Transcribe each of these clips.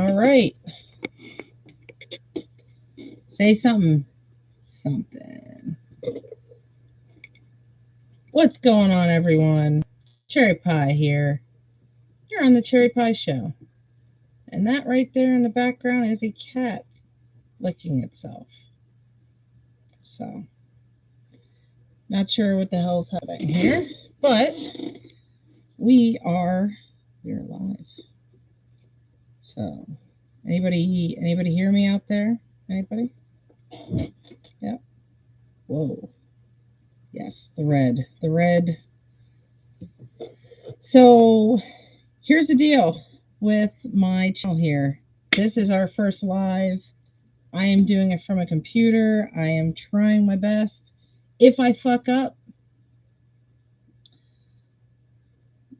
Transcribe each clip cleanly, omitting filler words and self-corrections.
All right. Say something. Something. What's going on, everyone? Cherry Pie here. You're on the Cherry Pie Show. And that right there in the background is a cat licking itself. So, not sure what the hell's happening here, but we're live. So, anybody hear me out there? Anybody? Yep. Whoa. Yes, the red. So, here's the deal with my channel here. This is our first live. I am doing it from a computer. I am trying my best. If I fuck up,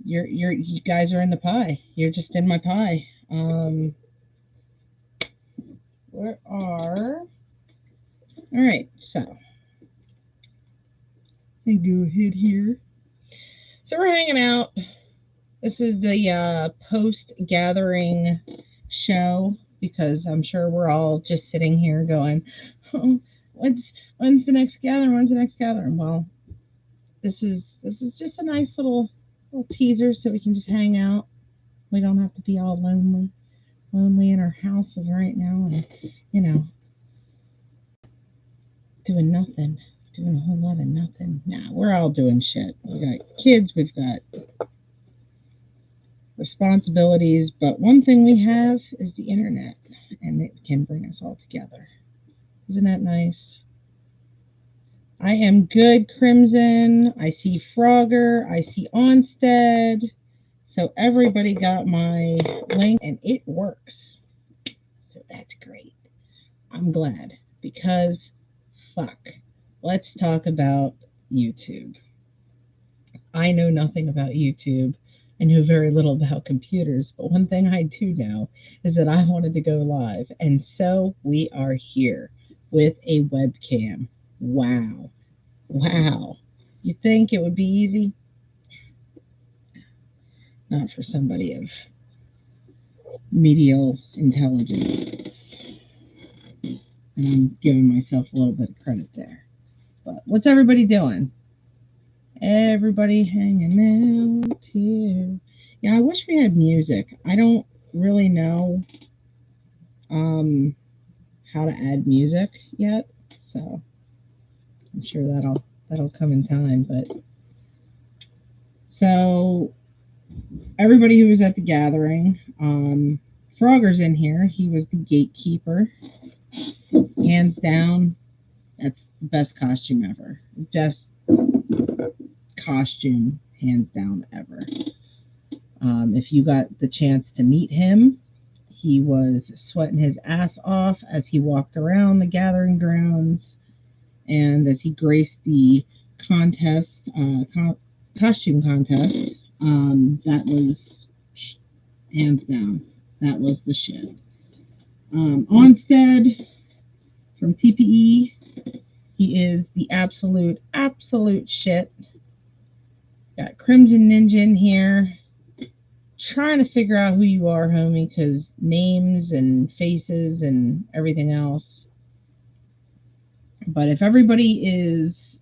you guys are in the pie. You're just in my pie. All right, so let me go ahead here. So we're hanging out. This is the post-gathering show because I'm sure we're all just sitting here going, oh, when's the next gathering? When's the next gathering? Well, this is just a nice little teaser so we can just hang out. We don't have to be all lonely in our houses right now and, doing nothing. Doing a whole lot of nothing. Nah, we're all doing shit. We got kids, we've got responsibilities, but one thing we have is the internet, and it can bring us all together. Isn't that nice? I am good, Crimson. I see Frogger. I see Onstead. So everybody got my link, and it works. So that's great. I'm glad, because fuck. Let's talk about YouTube. I know nothing about YouTube. I know very little about computers, but one thing I do know is that I wanted to go live, and so we are here with a webcam. Wow. You think it would be easy? Not for somebody of medial intelligence. And I'm giving myself a little bit of credit there. But what's everybody doing? Everybody hanging out here. Yeah, I wish we had music. I don't really know how to add music yet, so I'm sure that'll come in time. But so everybody who was at the gathering, Frogger's in here. He was the gatekeeper, hands down. That's the best costume ever. Best costume, hands down, ever. If you got the chance to meet him, he was sweating his ass off as he walked around the gathering grounds and as he graced the contest, costume contest. That was hands down. That was the shit. Onstead from TPE, he is the absolute shit. Got Crimson Ninja in here. Trying to figure out who you are, homie, because names and faces and everything else. But if everybody is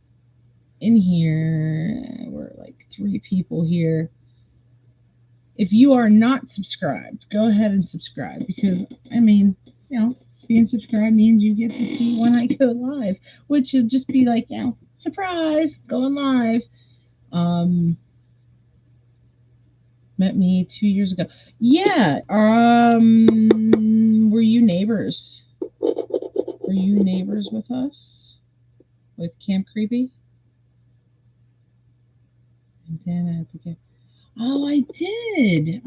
in here, we're like 3 people here. If you are not subscribed, go ahead and subscribe because, being subscribed means you get to see when I go live, which will just be like, surprise, going live. Met me 2 years ago. Yeah. Were you neighbors? Were you neighbors with us? With Camp Creepy? And then I have to get. Oh, I did.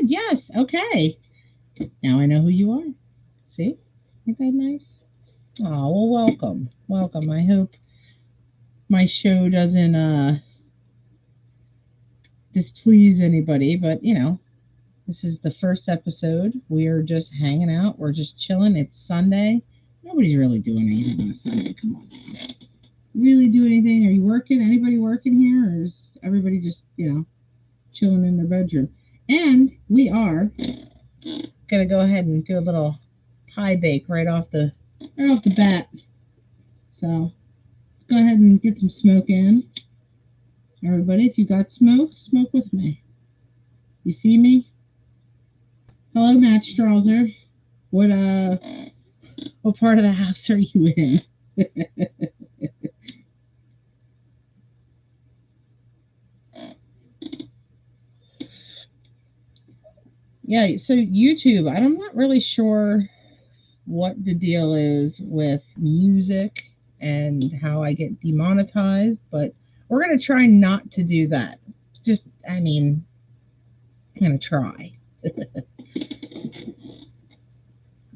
Yes. Okay. Now I know who you are. See? Ain't that nice? Oh, well, welcome. Welcome. I hope my show doesn't displease anybody, but this is the first episode. We are just hanging out. We're just chilling. It's Sunday. Nobody's really doing anything on a Sunday. Come on. Really do anything? Are you working? Anybody working here? Or is everybody just, chilling in their bedroom? And we are gonna go ahead and do a little pie bake right off the bat. So let's go ahead and get some smoke in. Everybody, if you got smoke, smoke with me. You see me? Hello, Matt Strauser. What part of the house are you in? Yeah, so YouTube, I'm not really sure what the deal is with music and how I get demonetized, but we're going to try not to do that. Just, I mean, I'm going to try.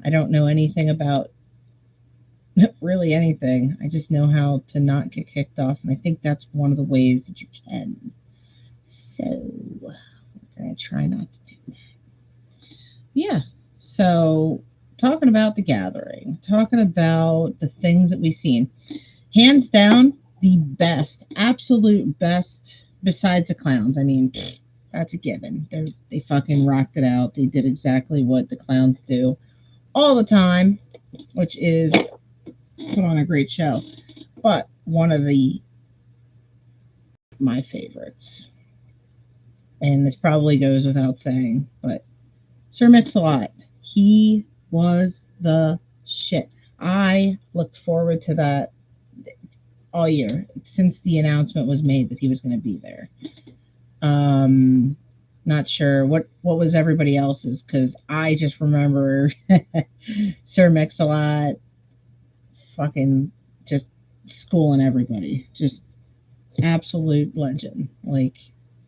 I don't know anything about really anything. I just know how to not get kicked off, and I think that's one of the ways that you can. So, we're going to try not to do that. Yeah. So, talking about the gathering, talking about the things that we've seen. Hands down, the best, absolute best, besides the clowns. I mean, that's a given. They fucking rocked it out. They did exactly what the clowns do all the time, which is put on a great show. But one of my favorites, and this probably goes without saying, but Sir Mix-a-Lot, he was the shit. I looked forward to that all year since the announcement was made that he was going to be there. Not sure what was everybody else's, because I just remember Sir Mix-a-Lot fucking just schooling everybody. Just absolute legend. Like,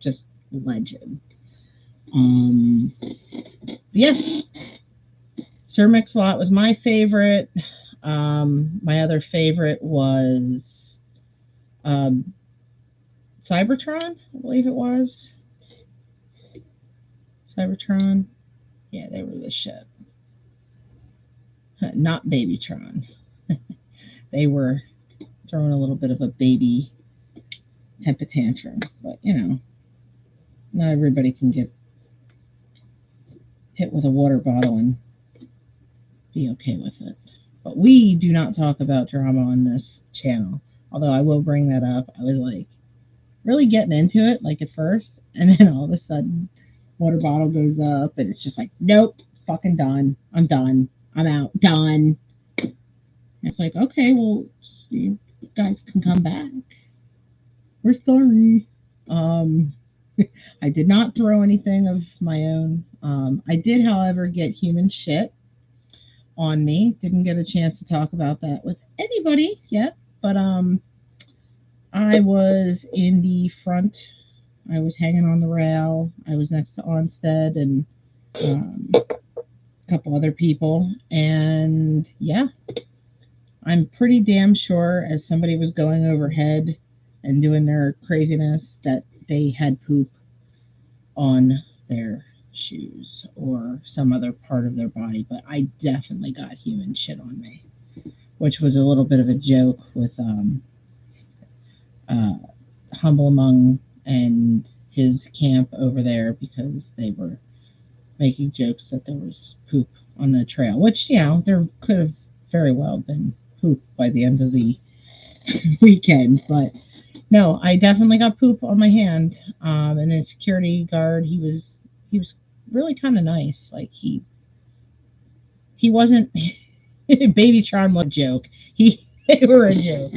just legend. Yeah. Sir Mix-a-Lot was my favorite. My other favorite was Cybertron, I believe it was. Cybertron. Yeah, they were the shit. Not Babytron. They were throwing a little bit of a baby temper tantrum, but not everybody can get hit with a water bottle and be okay with it. But we do not talk about drama on this channel. Although I will bring that up. I was like really getting into it, like at first, and then all of a sudden, water bottle goes up, and it's just like, nope, fucking done. I'm done. I'm out. Done. It's like, okay, well, you guys can come back. We're sorry. I did not throw anything of my own. I did, however, get human shit on me. Didn't get a chance to talk about that with anybody yet, but I was in the front. I was hanging on the rail. I was next to Onstead and a couple other people, and yeah, I'm pretty damn sure as somebody was going overhead and doing their craziness that they had poop on their shoes or some other part of their body, but I definitely got human shit on me, which was a little bit of a joke with Humble Among and his camp over there, because they were making jokes that there was poop on the trail, which, there could have very well been poop by the end of the weekend, but no, I definitely got poop on my hand. And the security guard, he was really kind of nice. Like he wasn't Babytron was a joke. They were a joke,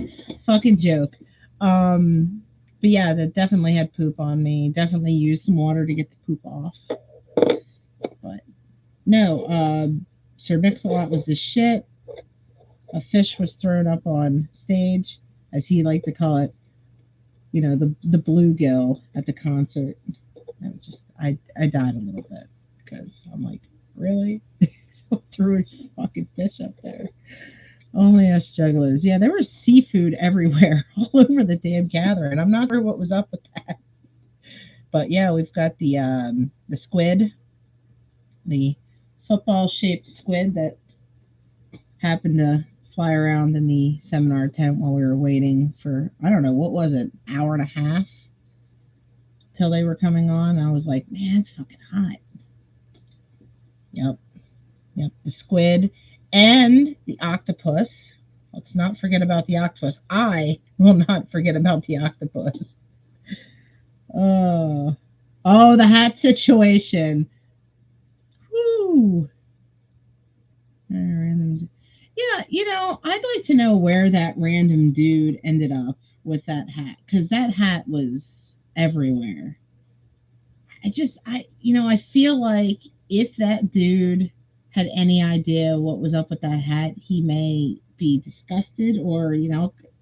fucking joke. But yeah, that definitely had poop on me. Definitely used some water to get the poop off. But no, Sir Mix-a-Lot was the shit. A fish was thrown up on stage, as he liked to call it. The bluegill at the concert. I died a little bit because I'm like, really? Threw a fucking fish up there. Only us juggalos. Yeah, there was seafood everywhere, all over the damn gathering. I'm not sure what was up with that. But yeah, we've got the squid, the football shaped squid that happened to fly around in the seminar tent while we were waiting for, I don't know, what was it, hour and a half till they were coming on. I was like, man, it's fucking hot. Yep. the squid, and the octopus. Let's not forget about the octopus. I will not forget about the octopus. Oh, oh, the hat situation. Whew. Yeah, I'd like to know where that random dude ended up with that hat because that hat was everywhere. I feel like if that dude had any idea what was up with that hat, he may be disgusted or,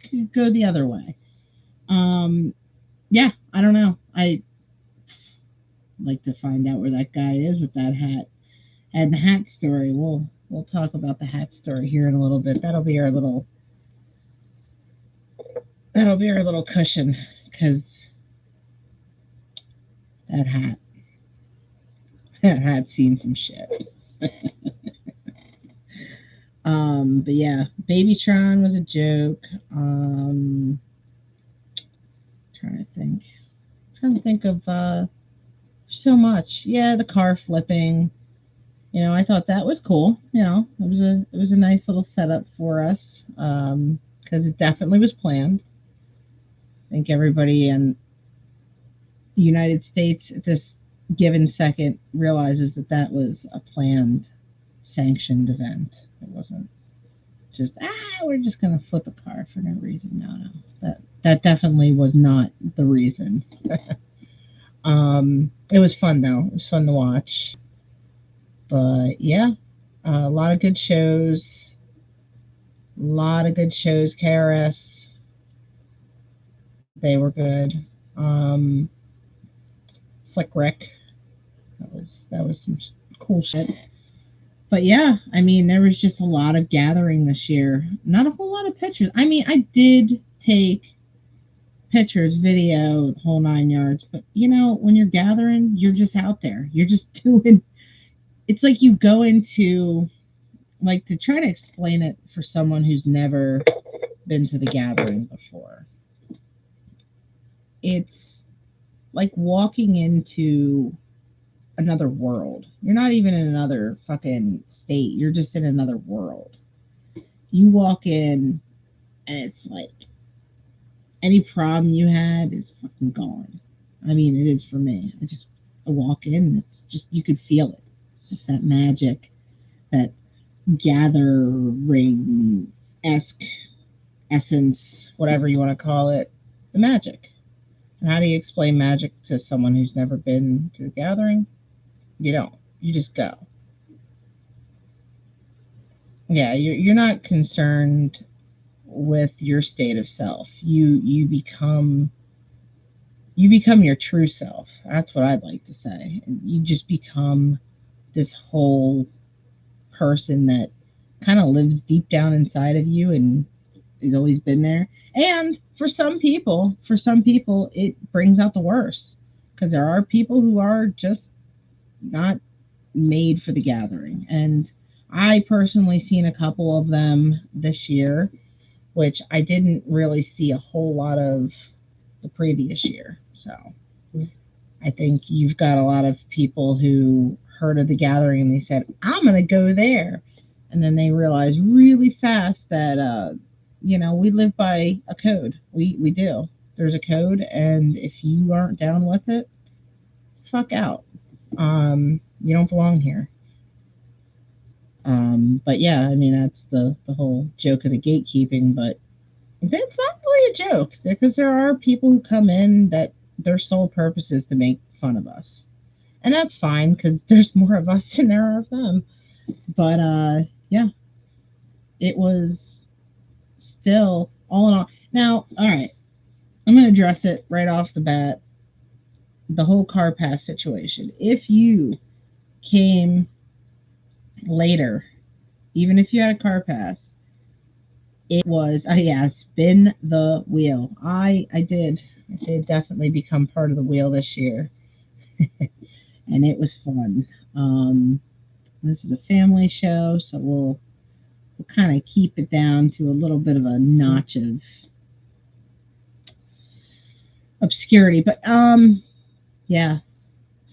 could go the other way. Yeah, I don't know. I like to find out where that guy is with that hat. And the hat story, we'll talk about the hat story here in a little bit. That'll be our little cushion because that hat that hat's seen some shit. But yeah, Babytron was a joke. Trying to think, of so much. Yeah, the car flipping. I thought that was cool. It was a nice little setup for us because it definitely was planned. I think everybody in the United States at this given second realizes that that was a planned, sanctioned event. It wasn't just we're just gonna flip a car for no reason. No, that definitely was not the reason. It was fun though. It was fun to watch. But yeah, a lot of good shows. A lot of good shows. KRS, they were good. Slick Rick, that was some cool shit. But yeah, I mean, there was just a lot of gathering this year. Not a whole lot of pictures. I mean, I did take pictures, video, the whole 9 yards. But when you're gathering, you're just out there. You're just doing. It's like you go into, like, to try to explain it for someone who's never been to the gathering before. It's like walking into another world. You're not even in another fucking state. You're just in another world. You walk in and it's like any problem you had is fucking gone. I mean, it is for me. I walk in, it's just you could feel it. It's just that magic, that gathering esque essence, whatever you want to call it, the magic. And how do you explain magic to someone who's never been to the gathering? You don't. You just go. Yeah, you're not concerned with your state of self. You become your true self. That's what I'd like to say. You just become this whole person that kind of lives deep down inside of you and has always been there. And for some people, it brings out the worst because there are people who are just not made for the gathering. And I personally seen a couple of them this year, which I didn't really see a whole lot of the previous year. So I think you've got a lot of people who heard of the gathering and they said, I'm going to go there. And then they realized really fast that, we live by a code. We do. There's a code. And if you aren't down with it, fuck out. You don't belong here. But yeah, I mean, that's the whole joke of the gatekeeping. But that's not really a joke because there are people who come in that their sole purpose is to make fun of us. And that's fine because there's more of us than there are of them. But yeah, it was still all in all. Now, all right, I'm going to address it right off the bat. The whole car pass situation. If you came later, even if you had a car pass, it was yeah, spin the wheel. I did definitely become part of the wheel this year, and it was fun. This is a family show, so we'll kind of keep it down to a little bit of a notch of obscurity. But yeah,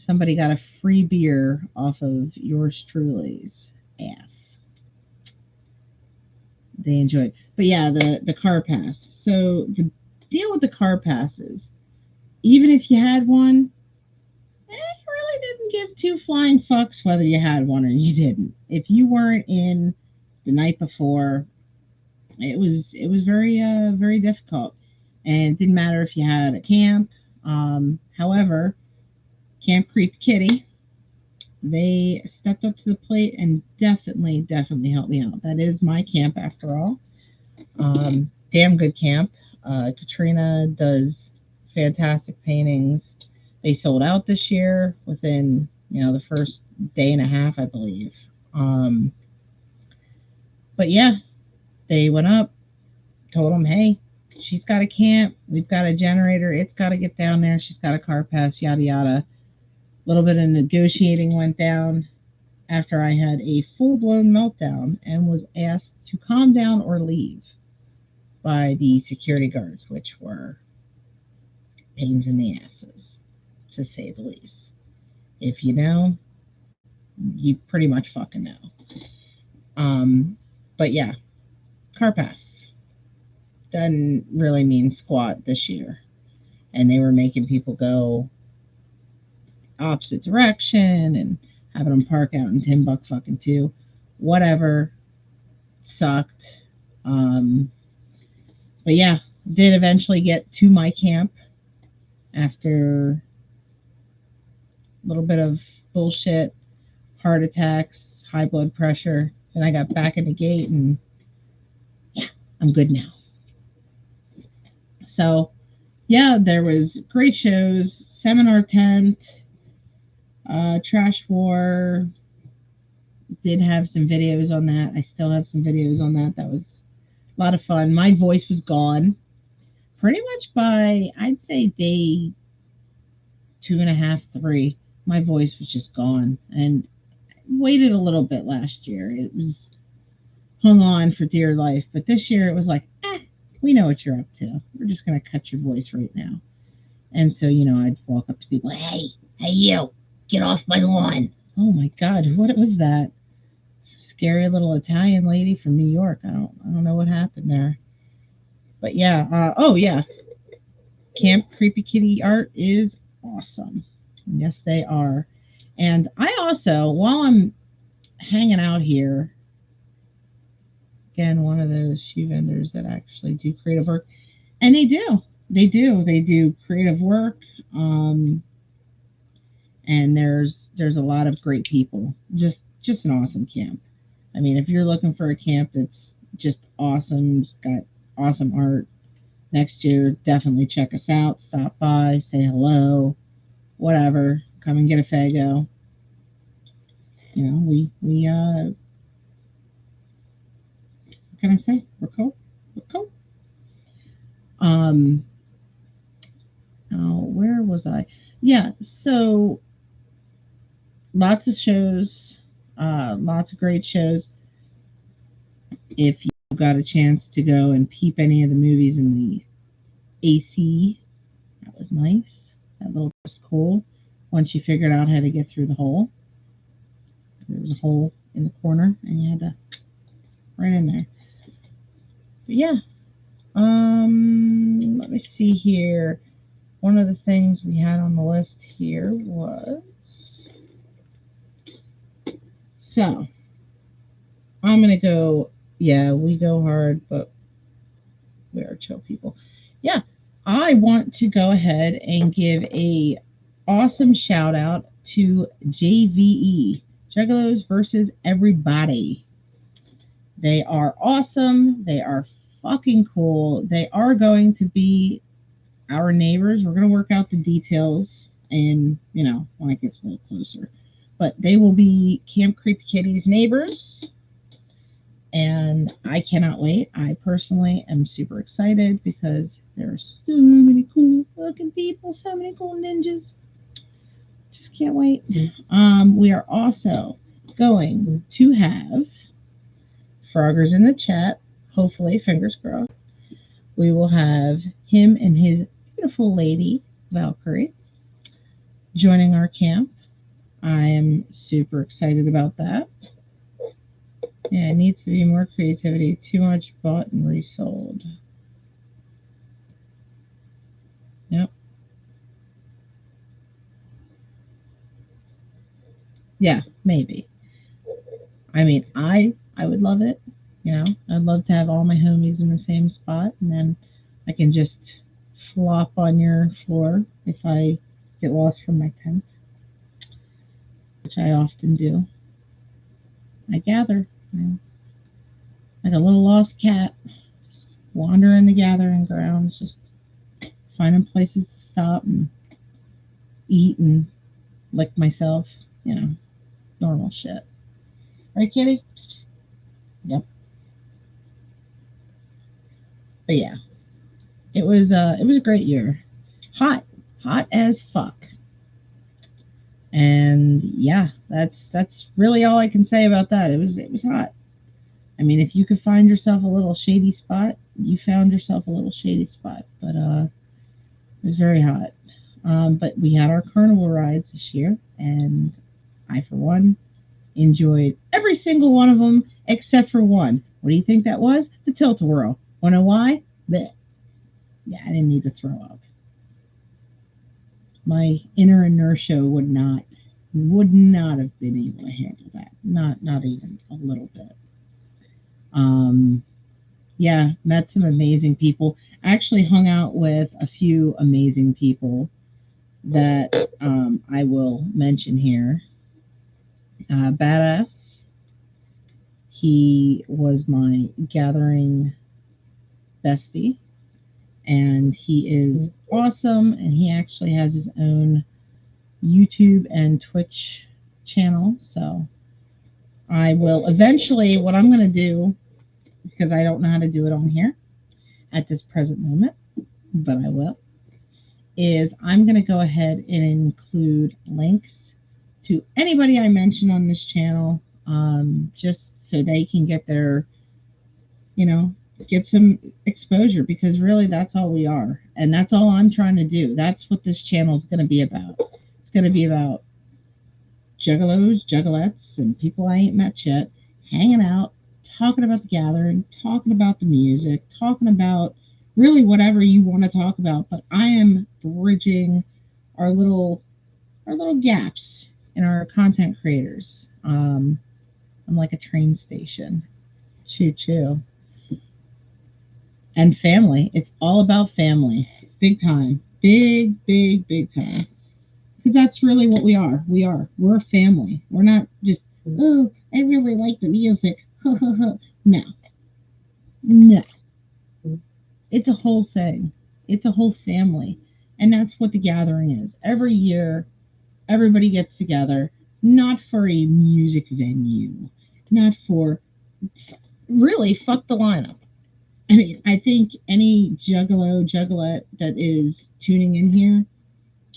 somebody got a free beer off of yours truly's ass. they enjoy it. But yeah, the car pass. So the deal with the car passes, even if you had one, you really didn't give two flying fucks whether you had one or you didn't. If you weren't in the night before, it was very difficult, and it didn't matter if you had a camp. However, Camp Creep Kitty, they stepped up to the plate and definitely helped me out. That is my camp after all. Damn good camp. Katrina does fantastic paintings. They sold out this year within the first day and a half, I believe. Um, but yeah, they went up, told them, hey, she's got a camp, we've got a generator, it's got to get down there, she's got a car pass, yada yada. A little bit of negotiating went down after I had a full blown meltdown and was asked to calm down or leave by the security guards, which were pains in the asses, to say the least. If you know, you pretty much fucking know. But yeah, car pass doesn't really mean squat this year. And they were making people go opposite direction and having them park out in Timbuk fucking 2. Whatever. Sucked. But yeah, did eventually get to my camp after a little bit of bullshit, heart attacks, high blood pressure. Then I got back in the gate and yeah, I'm good now. So yeah, there was great shows, Seminar Tent, Trash War. Did have some videos on that. I still have some videos on that. That was a lot of fun. My voice was gone pretty much by, I'd say, day 2.5, 3. My voice was just gone, and waited a little bit last year. It was hung on for dear life, but this year it was like, we know what you're up to. We're just gonna cut your voice right now. And so, I'd walk up to people, hey, you, get off my lawn. Oh my God, what was that? Scary little Italian lady from New York. I don't know what happened there. But yeah, oh yeah, Camp Creepy Kitty art is awesome. Yes, they are. And I also, while I'm hanging out here, again, one of those few vendors that actually do creative work, and they do creative work. And there's a lot of great people. Just an awesome camp. I mean, if you're looking for a camp that's just awesome, it's got awesome art, next year definitely check us out. Stop by, say hello, whatever. Come and get a Fago. We what can I say? We're cool. We're cool. Um, oh, where was I? Yeah, so lots of shows, lots of great shows. If you got a chance to go and peep any of the movies in the AC, that was nice. That little was cool. Once you figured out how to get through the hole, there was a hole in the corner, and you had to right in there. But yeah, let me see here. One of the things we had on the list here was, so I'm gonna go. Yeah, we go hard, but we are chill people. Yeah, I want to go ahead and give a awesome shout out to JVE, Juggalos versus Everybody. They are awesome. They are fucking cool. They are going to be our neighbors. We're going to work out the details and, when it gets a little closer. But they will be Camp Creepy Kitty's neighbors. And I cannot wait. I personally am super excited because there are so many cool fucking people, so many cool ninjas. Just can't wait. We are also going to have Froggers in the chat. Hopefully, fingers crossed. We will have him and his beautiful lady, Valkyrie, joining our camp. I am super excited about that. Yeah, it needs to be more creativity. Too much bought and resold. Yep. Yeah, maybe. I mean, I would love it. You know, I'd love to have all my homies in the same spot, and then I can just flop on your floor if I get lost from my tent, which I often do. I gather, you know, like a little lost cat, just wandering the gathering grounds, just finding places to stop and eat and lick myself. You know, normal shit. Right, kitty? Yep. But yeah, it was a great year. Hot, hot as fuck. And yeah, that's really all I can say about that. It was hot. I mean, if you could find yourself a little shady spot, you found yourself a little shady spot. But it was very hot. But we had our carnival rides this year, and I, for one, enjoyed every single one of them except for one. What do you think that was? The tilt-a-whirl. Wanna know why? Blech. Yeah, I didn't need to throw up. My inner inertia would not have been able to handle that. Not even a little bit. Um, yeah, met some amazing people. Actually hung out with a few amazing people that I will mention here. Badass. He was my gathering bestie, and he is awesome. And he actually has his own YouTube and Twitch channel. So I will eventually, what I'm going to do, because I don't know how to do it on here at this present moment, but I will, is I'm going to go ahead and include links to anybody I mention on this channel, just so they can get their, you know, get some exposure, because really that's all we are. And that's all I'm trying to do. That's what this channel is going to be about. It's going to be about juggalos, juggalettes, and people I ain't met yet, hanging out, talking about the gathering, talking about the music, talking about really whatever you want to talk about. But I am bridging our little gaps in our content creators. I'm like a train station. Choo choo. And family. It's all about family. Big time. Big, big, big time. Because that's really what we are. We're a family. We're not just, oh, I really like the music. No. No. It's a whole thing. It's a whole family. And that's what the gathering is. Every year, everybody gets together, not for a music venue, not for, really, fuck the lineup. I mean, I think any juggalo, juggalette that is tuning in here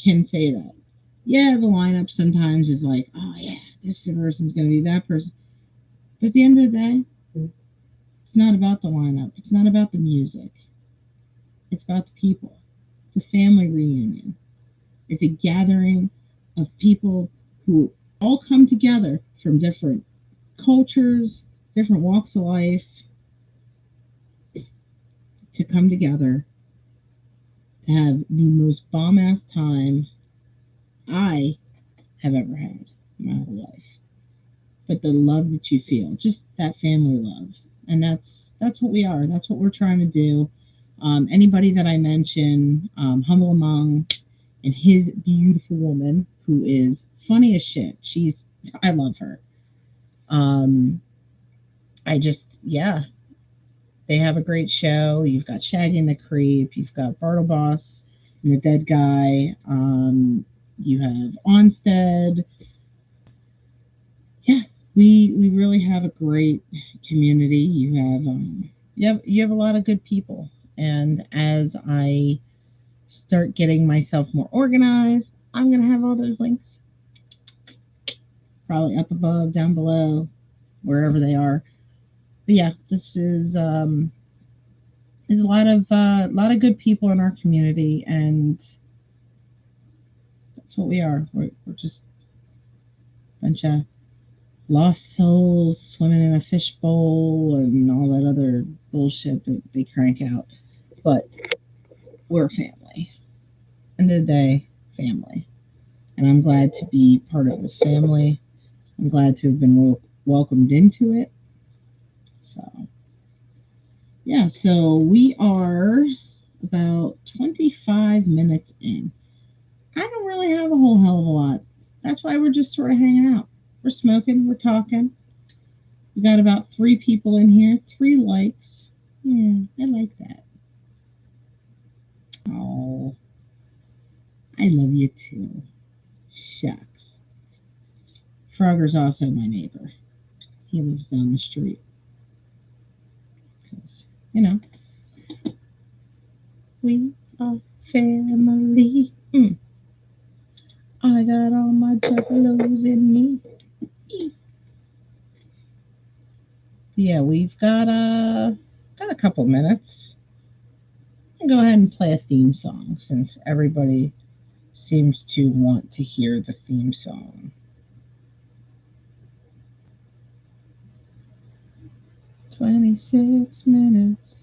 can say that. Yeah, the lineup sometimes is like, oh yeah, this person's going to be that person. But at the end of the day, it's not about the lineup. It's not about the music. It's about the people. It's a family reunion. It's a gathering of people who all come together from different cultures, different walks of life, to come together to have the most bomb ass time I have ever had in my whole life. But the love that you feel, just that family love, and that's what we are. That's what we're trying to do. Anybody that I mention, Humble Among, and his beautiful woman, who is funny as shit. I love her. I just, yeah, they have a great show. You've got Shaggy and the Creep. You've got Bartleboss and the Dead Guy. You have Onstead. Yeah, we really have a great community. You have a lot of good people. And as I start getting myself more organized, I'm gonna have all those links probably up above, down below, wherever they are. But yeah, this is a lot of good people in our community, and that's what we are. We're just a bunch of lost souls swimming in a fishbowl and all that other bullshit that they crank out. But we're family. End of the day, family. And I'm glad to be part of this family. I'm glad to have been welcomed into it. So, yeah, so we are about 25 minutes in. I don't really have a whole hell of a lot. That's why we're just sort of hanging out. We're smoking, we're talking. We got about 3 people in here, 3 likes. Yeah, I like that. Oh, I love you too. Shucks. Frogger's also my neighbor. He lives down the street. Because, you know, we are family. I got all my juggalos in me. Yeah, we've got a couple minutes. I'll go ahead and play a theme song since everybody seems to want to hear the theme song. 26 minutes.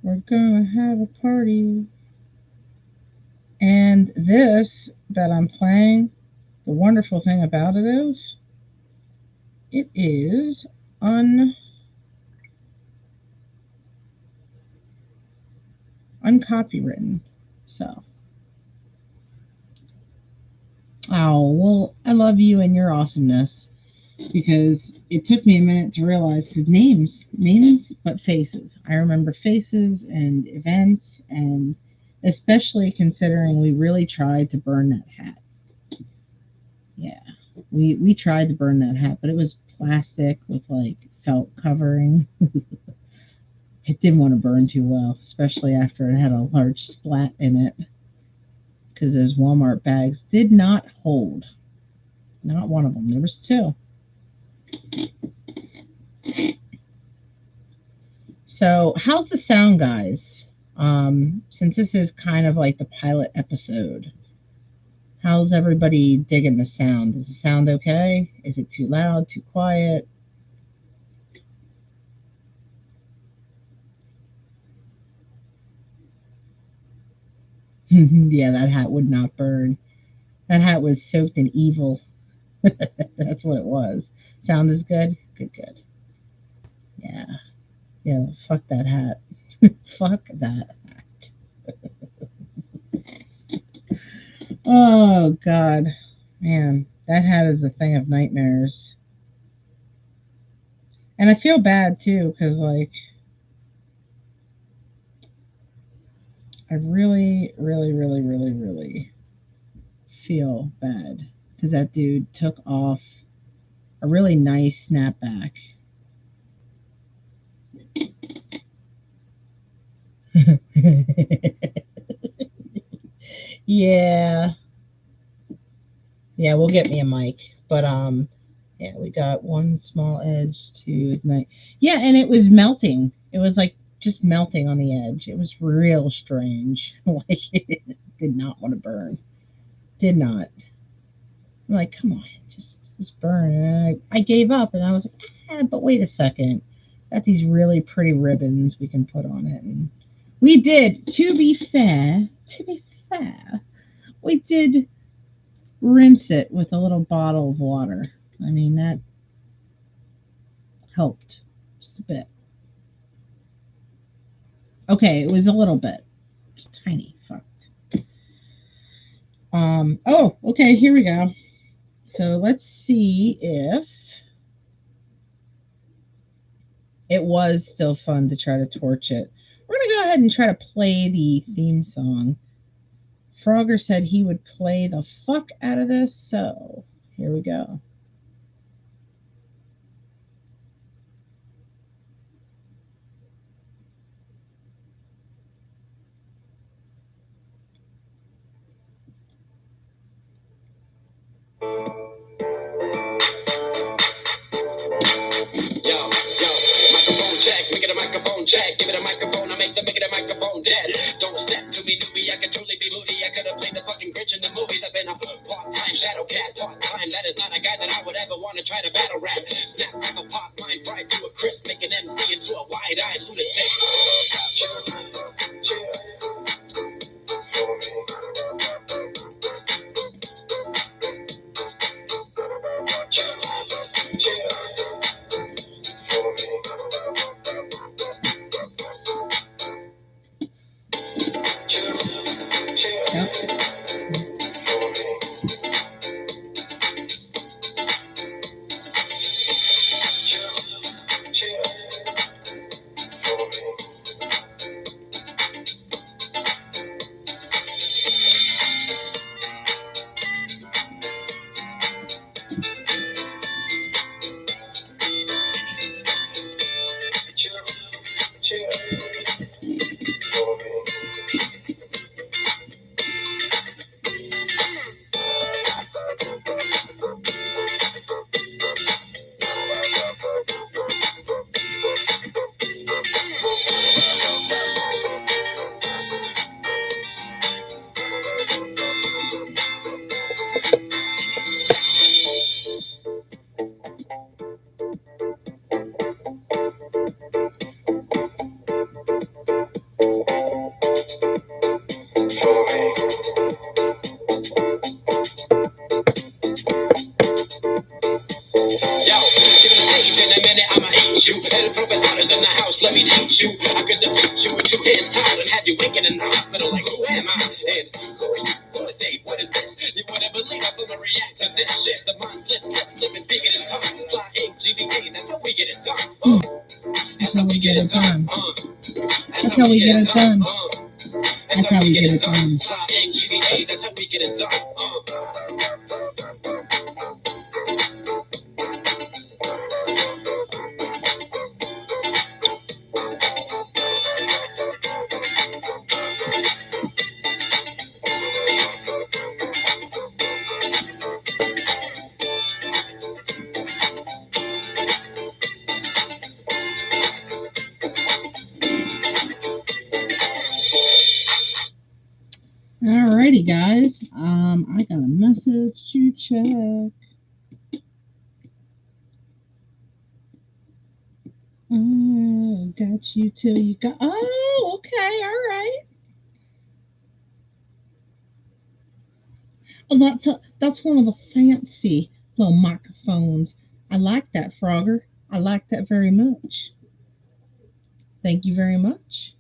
We're gonna have a party. And this that I'm playing, the wonderful thing about it is, it is uncopywritten. So, oh, well, I love you and your awesomeness because it took me a minute to realize because names, but faces. I remember faces and events, and especially considering we really tried to burn that hat. Yeah, we tried to burn that hat, but it was plastic with like felt covering. It didn't want to burn too well, especially after it had a large splat in it, because those Walmart bags did not hold. Not one of them. There was 2. So, how's the sound, guys? Since this is kind of like the pilot episode, how's everybody digging the sound? Does it sound okay? Is it too loud, too quiet? Yeah, that hat would not burn. That hat was soaked in evil. That's what it was. Sound is good? Good, good. Yeah. Yeah, fuck that hat. Fuck that hat. Oh, God. Man, that hat is a thing of nightmares. And I feel bad, too, because, like, I really, really, really, really, really feel bad because that dude took off a really nice snapback. Yeah. Yeah, we'll get me a mic. But yeah, we got one small edge to ignite. Yeah, and it was melting. It was like just melting on the edge. It was real strange. Like it did not want to burn. Did not. I'm like, come on, just burn. And I gave up and I was like, but wait a second. Got these really pretty ribbons we can put on it. And we did, to be fair, we did rinse it with a little bottle of water. I mean, that helped just a bit. Okay, it was a little bit. Just tiny. Fucked. Oh, okay, here we go. So let's see if it was still fun to try to torch it. We're going to go ahead and try to play the theme song. Frogger said he would play the fuck out of this, so here we go. Yo, microphone check, make it a microphone check. Give it a microphone, I make it a microphone dead. Don't step to me, newbie, I could truly be moody. I could have played the fucking Grinch in the movies. I've been a part-time chef. shadow cat part-time. That is not a guy that I would ever want to try to battle rap. Snap, crackle, pop, mind fried to a crisp, make an MC into a wide-eyed lunatic. Let me teach you. I could defeat you in 2 his time and have you waking in the hospital like, who am I? And who are you? Who are they? What is this? You wouldn't believe how someone react to this shit. The mind slips, and speaking in tongues. Flying GDA, that's how we get it done. That's how we get it done. That's how we get it done. That's how we get it done. Flying GDA, that's how we get it done. Alrighty, guys. I got a message to check. Got you till you got. Oh, okay, all right. Oh, that's one of the fancy little microphones. I like that, Frogger. I like that very much. Thank you very much.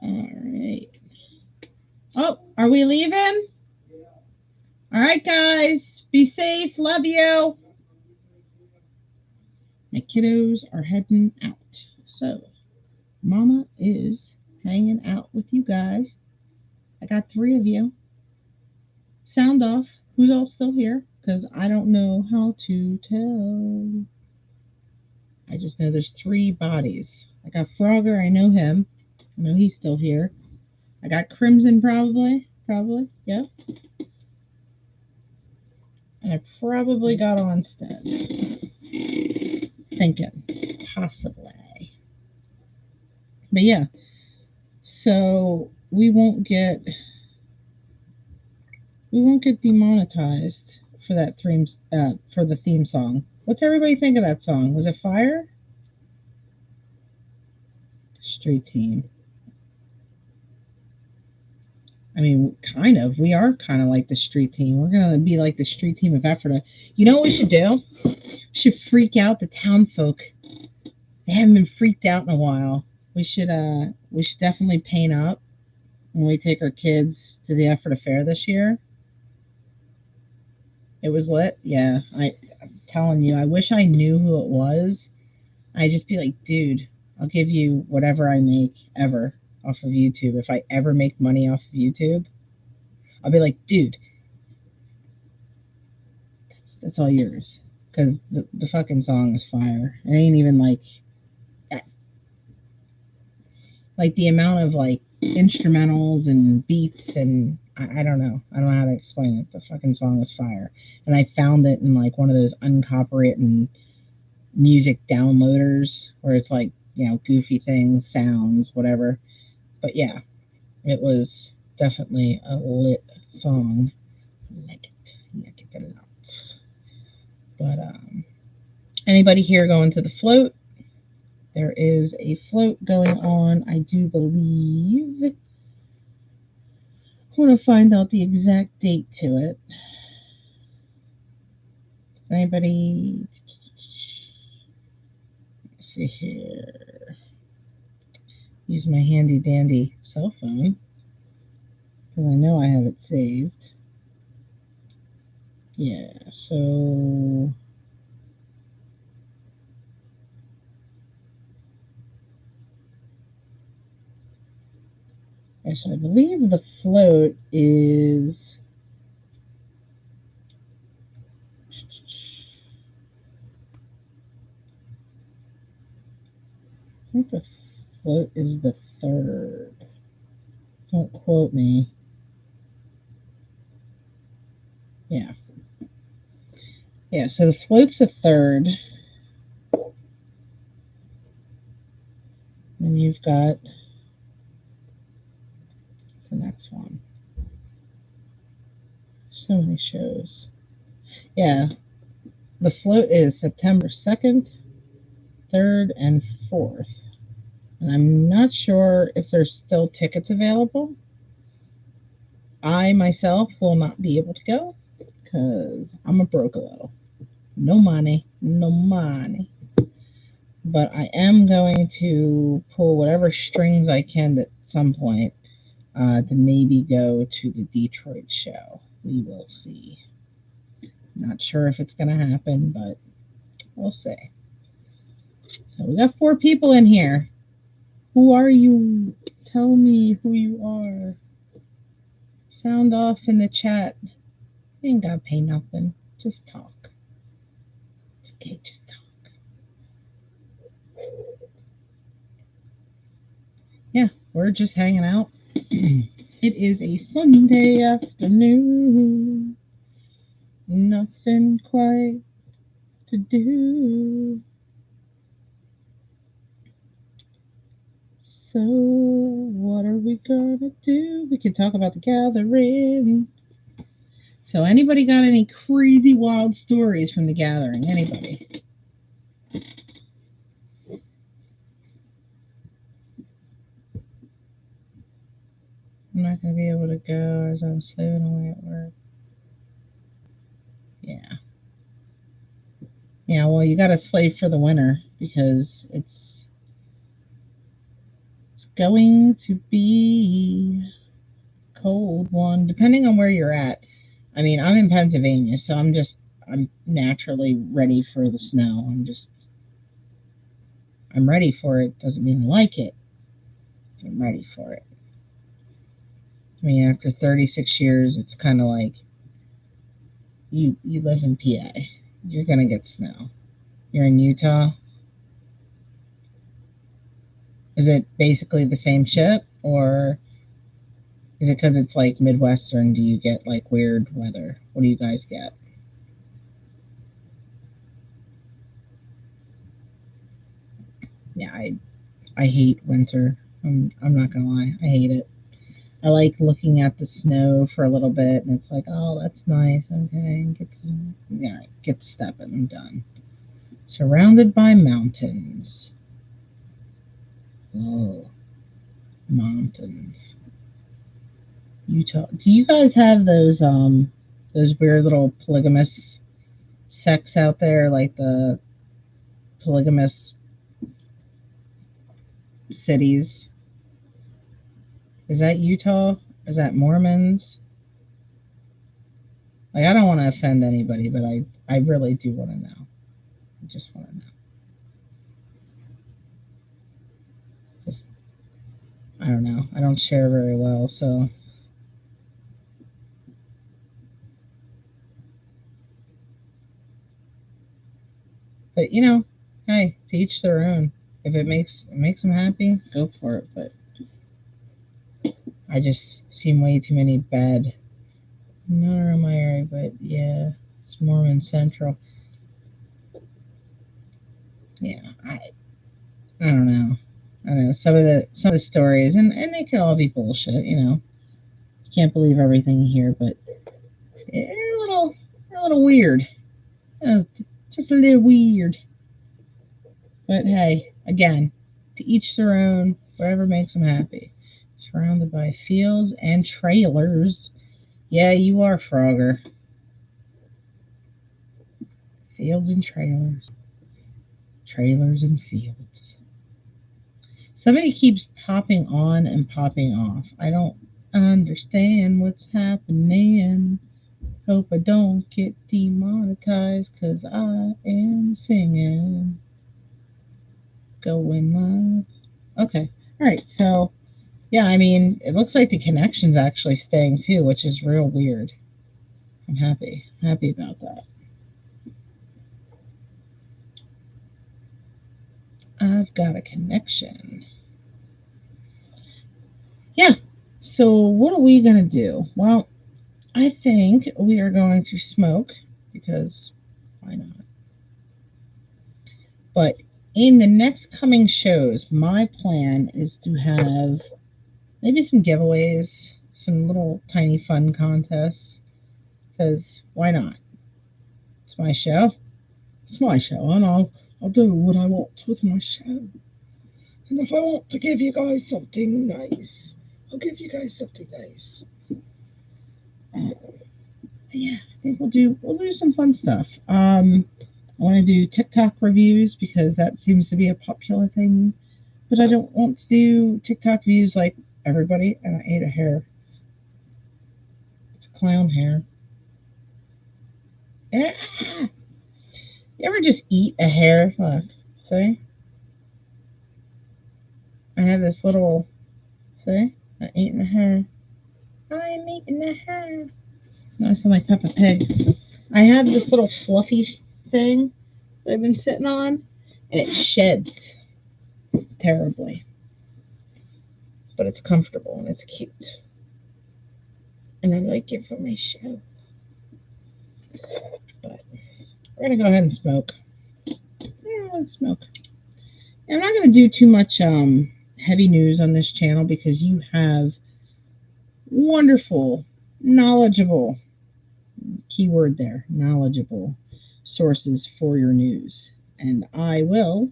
All right. Oh, are we leaving? All right, guys. Be safe. Love you. My kiddos are heading out. So, Mama is hanging out with you guys. I got 3 of you. Sound off. Who's all still here? Because I don't know how to tell. I just know there's 3 bodies. I got Frogger. I know him. I know he's still here. I got Crimson probably. Yeah. And I probably got Onstead. Thinking. Possibly. But yeah. So we won't get demonetized for that for the theme song. What's everybody think of that song? Was it fire? Street Team. I mean, kind of. We are kind of like the street team. We're going to be like the street team of Ephrata. You know what we should do? We should freak out the town folk. They haven't been freaked out in a while. We should definitely paint up when we take our kids to the Ephrata Fair this year. It was lit. Yeah, I'm telling you, I wish I knew who it was. I'd just be like, dude, I'll give you whatever I make ever off of YouTube. If I ever make money off of YouTube, I'll be like, dude, that's all yours. Because the fucking song is fire. It ain't even like the amount of like instrumentals and beats and I don't know. I don't know how to explain it. The fucking song was fire. And I found it in like one of those uncopyrighted music downloaders where it's like, you know, goofy things, sounds, whatever. But yeah, it was definitely a lit song. Like it. Yeah, I can get it out. But anybody here going to the float? There is a float going on, I do believe. I want to find out the exact date to it. Anybody? Let's see here. Use my handy dandy cell phone because I know I have it saved. Yeah, so yes, I believe the float is. I think the float is the 3rd. Don't quote me. Yeah. Yeah, so the float's the 3rd. And you've got the next one. So many shows. Yeah, the float is September 2nd, 3rd, and 4th. And I'm not sure if there's still tickets available. I myself will not be able to go because I'm a broke a little. No money, no money. But I am going to pull whatever strings I can at some point to maybe go to the Detroit show. We will see. Not sure if it's going to happen, but we'll see. So we got 4 people in here. Who are you? Tell me who you are. Sound off in the chat. You ain't got to pay nothing. Just talk. It's okay, just talk. Yeah, we're just hanging out. It is a Sunday afternoon. Nothing quite to do. So, what are we gonna do? We can talk about the gathering. So, anybody got any crazy wild stories from the gathering? Anybody? I'm not gonna be able to go as I'm slaving away at work. Yeah. Yeah, well, you gotta slave for the winter because it's going to be cold one, depending on where you're at. I mean, I'm in Pennsylvania, so I'm naturally ready for the snow. I'm ready for it. Doesn't mean I like it. I'm ready for it. I mean, after 36 years, it's kind of like you live in PA. You're gonna get snow. You're in Utah. Is it basically the same shit, or is it because it's like Midwestern? Do you get like weird weather? What do you guys get? Yeah, I hate winter. I'm not gonna lie. I hate it. I like looking at the snow for a little bit, and it's like, oh, that's nice. Okay, get to stepping. I'm done. Surrounded by mountains. Oh, mountains. Utah. Do you guys have those weird little polygamous sects out there, like the polygamous cities? Is that Utah? Is that Mormons? Like, I don't want to offend anybody, but I really do want to know. I just want to know. Just, I don't know. I don't share very well, so. But hey, to each their own. If it makes them happy, go for it. But I just seen way too many bad. Not around my area, but yeah, it's Mormon Central. Yeah, I don't know. I don't know some of the stories, and they can all be bullshit. Can't believe everything here, but a little weird. Uh, just a little weird. But hey, again, to each their own, whatever makes them happy. Surrounded by fields and trailers. Yeah, you are, Frogger. Fields and trailers. Trailers and fields. Somebody keeps popping on and popping off. I don't understand what's happening. Hope I don't get demonetized because I am singing. Going live. Okay. All right. So, yeah, I mean, it looks like the connection's actually staying too, which is real weird. I'm happy. Happy about that. I've got a connection. Yeah. So, what are we going to do? Well, I think we are going to smoke because why not? But in the next coming shows, my plan is to have maybe some giveaways, some little tiny fun contests. Because why not? It's my show. It's my show, and I'll do what I want with my show. And if I want to give you guys something nice, I'll give you guys something nice. Yeah, I think we'll do some fun stuff. I want to do TikTok reviews because that seems to be a popular thing, but I don't want to do TikTok views like everybody. And I ate a hair. It's a clown hair. Ah! You ever just eat a hair? Look, see? I have this little, see? I'm eating a hair. I'm eating a hair. No, I sound like Peppa Pig. I have this little fluffy thing that I've been sitting on, and it sheds terribly. But it's comfortable and it's cute. And I like it for my show. But we're going to go ahead and smoke. Yeah, let's smoke. And I'm not going to do too much heavy news on this channel because you have wonderful, knowledgeable, keyword there, knowledgeable sources for your news. And I will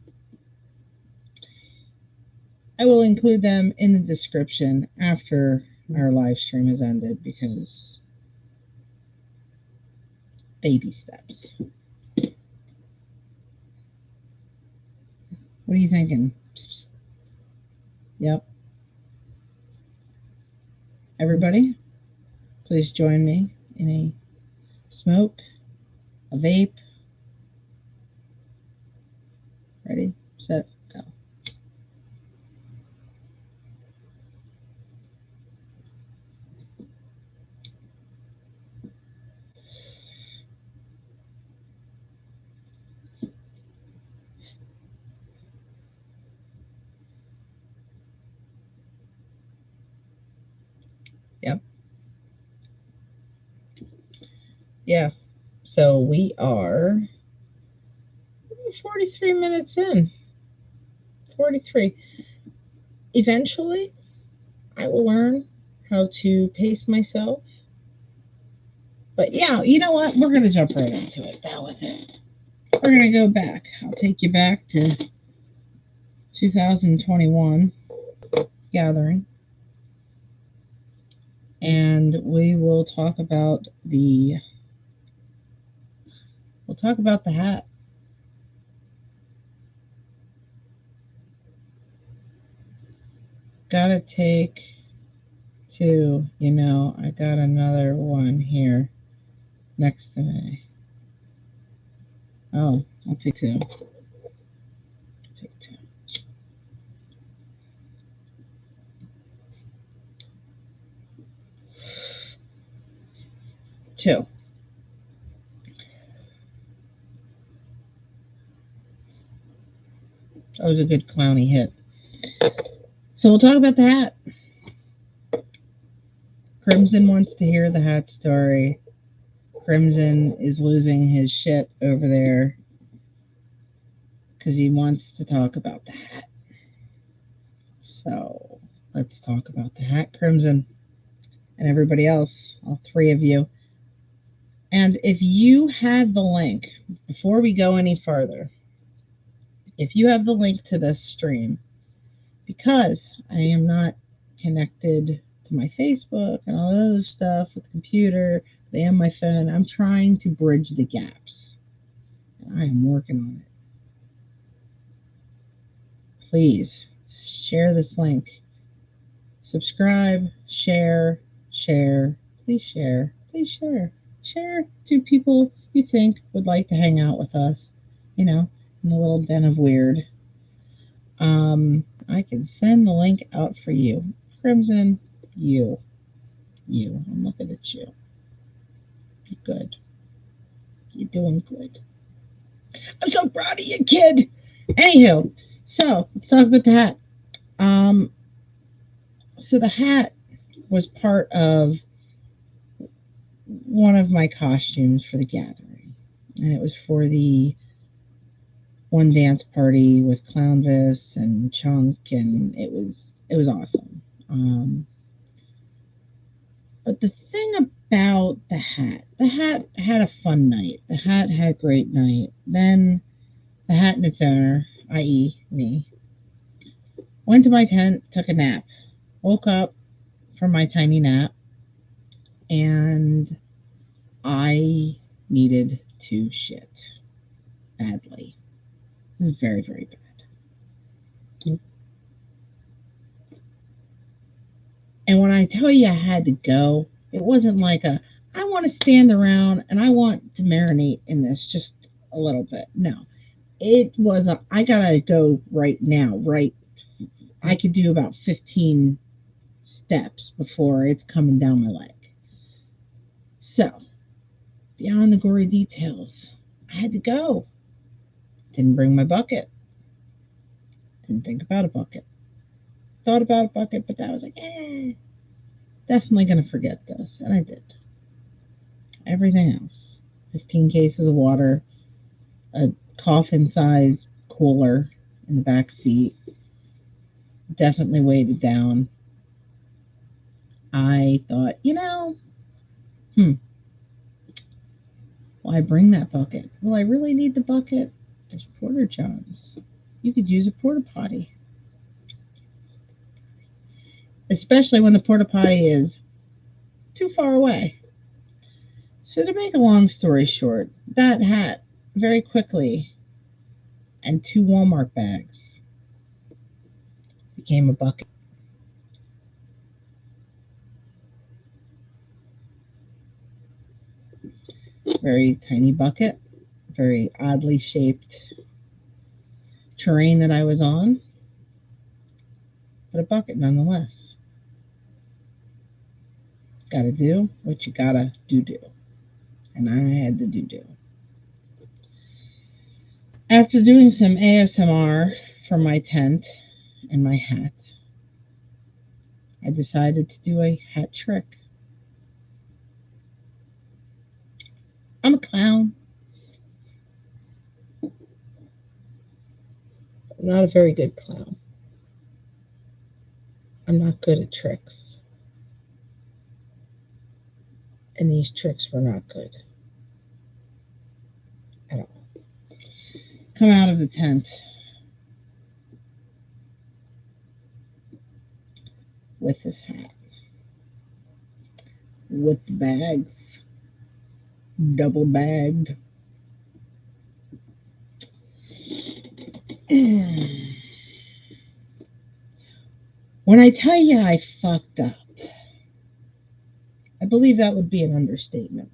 include them in the description after our live stream has ended because baby steps. What are you thinking? Yep. Everybody, please join me in a smoke, a vape. Ready, set, go. Yep. Yeah. So we are 43 minutes in. 43. Eventually, I will learn how to pace myself. But yeah, you know what? We're going to jump right into it. That was it. We're going to go back. I'll take you back to 2021 gathering. And we will talk about the hat. Gotta take two. You know, I got another one here next to me. Oh, I'll take two. Take two. Two. That was a good clowny hit. So we'll talk about the hat. Crimson wants to hear the hat story. Crimson is losing his shit over there because he wants to talk about the hat. So let's talk about the hat, Crimson. and everybody else, all three of you. And if you have the link, before we go any further, if you have the link to this stream, because I am not connected to my Facebook and all the other stuff with the computer, and my phone, I'm trying to bridge the gaps. And I am working on it. Please share this link. Subscribe, share, please share, share to people you think would like to hang out with us, in the little den of weird. I can send the link out for you. Crimson, you. I'm looking at you. You're good. You're doing good. I'm so proud of you, kid. Anywho, so let's talk about the hat. So the hat was part of one of my costumes for the gathering, and it was for the one dance party with Clownvis and Chunk, and it was awesome. But the thing about the hat had a fun night. The hat had a great night. Then the hat and its owner, i.e., me, went to my tent, took a nap, woke up from my tiny nap, and I needed to shit badly. It was very, very bad. And when I tell you I had to go, it wasn't like I want to stand around and I want to marinate in this just a little bit. No. It was I gotta go right now, right? I could do about 15 steps before it's coming down my leg. So, beyond the gory details, I had to go. Didn't bring my bucket. Didn't think about a bucket. Thought about a bucket, but I was like, definitely going to forget this. And I did. Everything else. 15 cases of water, a coffin-sized cooler in the back seat. Definitely weighed it down. I thought, why bring that bucket? Will I really need the bucket? There's Porter Johns. You could use a porta potty. Especially when the porta potty is too far away. So to make a long story short, that hat very quickly and 2 Walmart bags became a bucket. Very tiny bucket, very oddly shaped terrain that I was on, but a bucket nonetheless. Gotta do what you gotta do. And I had to do. After doing some ASMR for my tent and my hat, I decided to do a hat trick. I'm a clown. I'm not a very good clown. I'm not good at tricks. And these tricks were not good at all. Come out of the tent with this hat, with the bags, double bagged. When I tell you I fucked up, I believe that would be an understatement.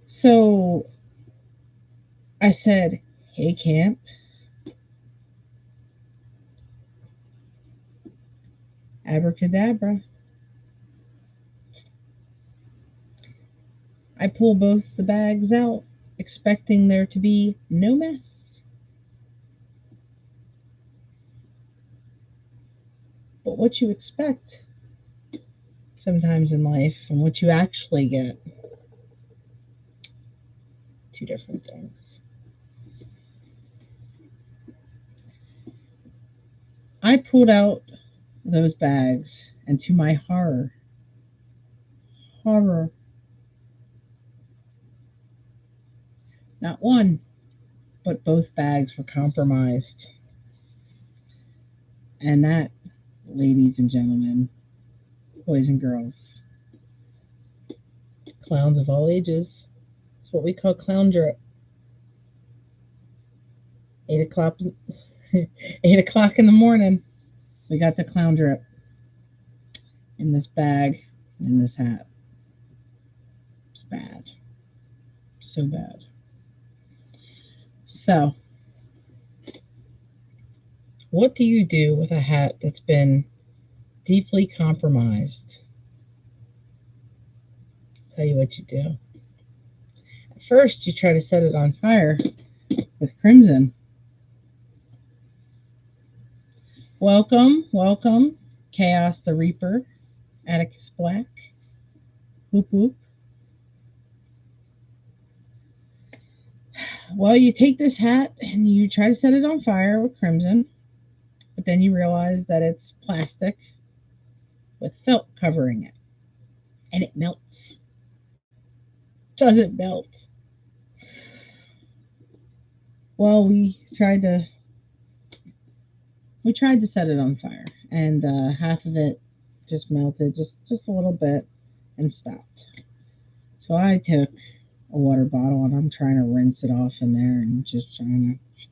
So I said, hey, camp. Abracadabra. I pull both the bags out, expecting there to be no mess. But what you expect sometimes in life and what you actually get, 2 different things. I pulled out those bags, and to my horror, not one, but both bags were compromised. And that, ladies and gentlemen, boys and girls, clowns of all ages, it's what we call clown drip. 8 o'clock, 8 o'clock in the morning, we got the clown drip in this bag, in this hat. It's bad, so bad. So, what do you do with a hat that's been deeply compromised? I'll tell you what you do. At first, you try to set it on fire with crimson. Welcome, welcome, Chaos the Reaper, Atticus Black. Whoop whoop. Well, you take this hat and you try to set it on fire with crimson, but then you realize that it's plastic with felt covering it, and it melts. Does it melt? Well, we tried to set it on fire, and half of it just melted, just a little bit, and stopped. So I took a water bottle and I'm trying to rinse it off in there and just trying to.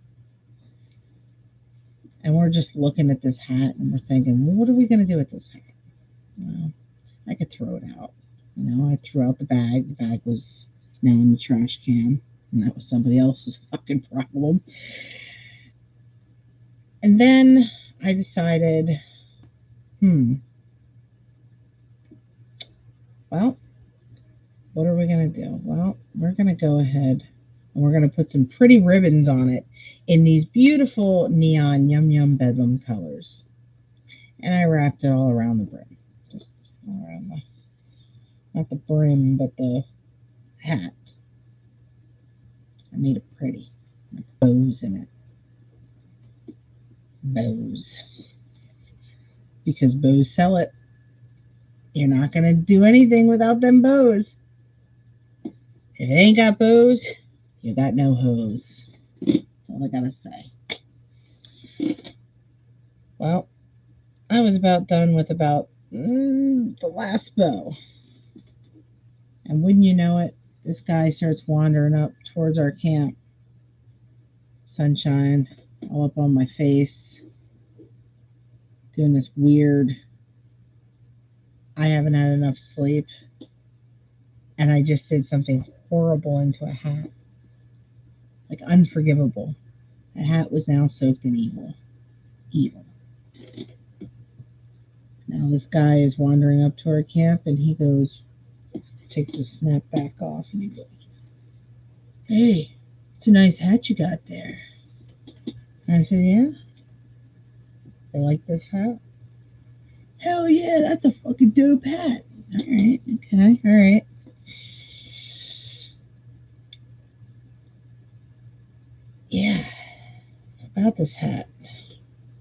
And we're just looking at this hat and we're thinking, well, what are we going to do with this hat? Well, I could throw it out. I threw out the bag. The bag was now in the trash can, and that was somebody else's fucking problem. And then I decided, well, what are we going to do? Well, we're going to go ahead and we're going to put some pretty ribbons on it in these beautiful neon yum yum bedlam colors. And I wrapped it all around the brim. Just all around not the brim, but the hat. I made it pretty. With bows in it. Bows. Because bows sell it. You're not going to do anything without them bows. If it ain't got bows, you got no hose. That's all I got to say. Well, I was about done with about the last bow. And wouldn't you know it, this guy starts wandering up towards our camp. Sunshine all up on my face. Doing this weird, I haven't had enough sleep. And I just did something horrible into a hat. Like unforgivable. The hat was now soaked in evil. Evil. Now this guy is wandering up to our camp and he goes, takes his snapback off and he goes, "Hey, it's a nice hat you got there." And I said, "Yeah? You like this hat?" "Hell yeah, that's a fucking dope hat." Alright, okay, alright. Yeah, about this hat.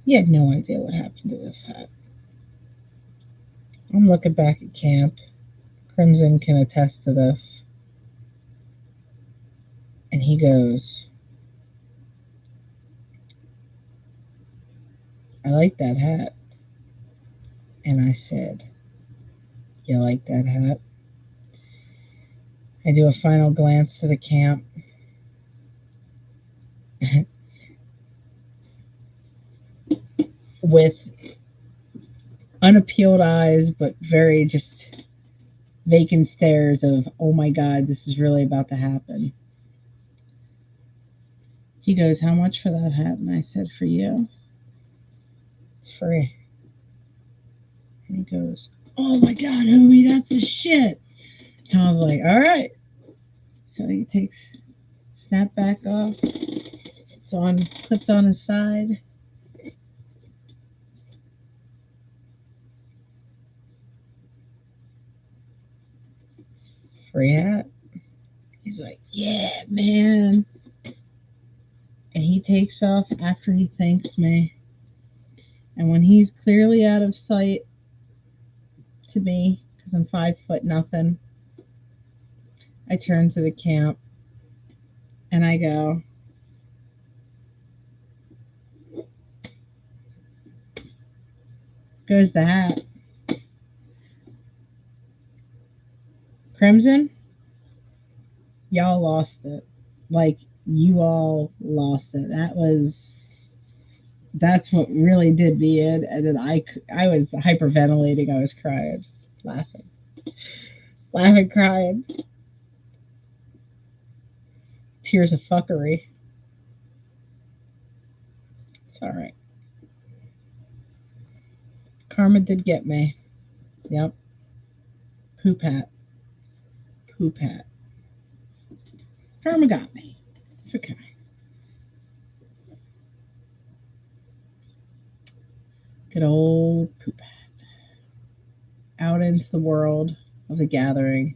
You had no idea what happened to this hat. I'm looking back at camp. Crimson can attest to this. And he goes, "I like that hat." And I said, "You like that hat?" I do a final glance to the camp. With unappealed eyes, but very just vacant stares of, oh my God, this is really about to happen. He goes, "How much for that hat?" And I said, "For you, it's free." And he goes, "Oh my God, homie, that's the shit." And I was like, all right. So he takes snapback off. It's on, clipped on his side. Free hat. He's like, "Yeah, man." And he takes off after he thanks me. And when he's clearly out of sight to me, because I'm 5 foot nothing, I turn to the camp and I go, goes the hat. Crimson, y'all lost it. Like, you all lost it. That's what really did me in. And then I was hyperventilating. I was crying, laughing, crying. Tears of fuckery. It's all right. Karma did get me. Yep. Poop hat. Poop hat. Karma got me. It's okay. Good old poop hat. Out into the world of the gathering.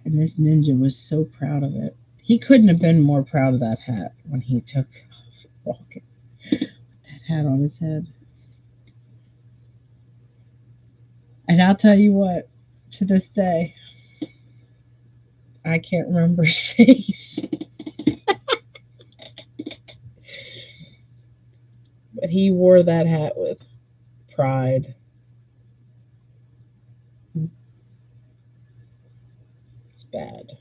And this ninja was so proud of it. He couldn't have been more proud of that hat when he took off walking with that hat on his head. And I'll tell you what, to this day, I can't remember his face. But he wore that hat with pride. It's bad.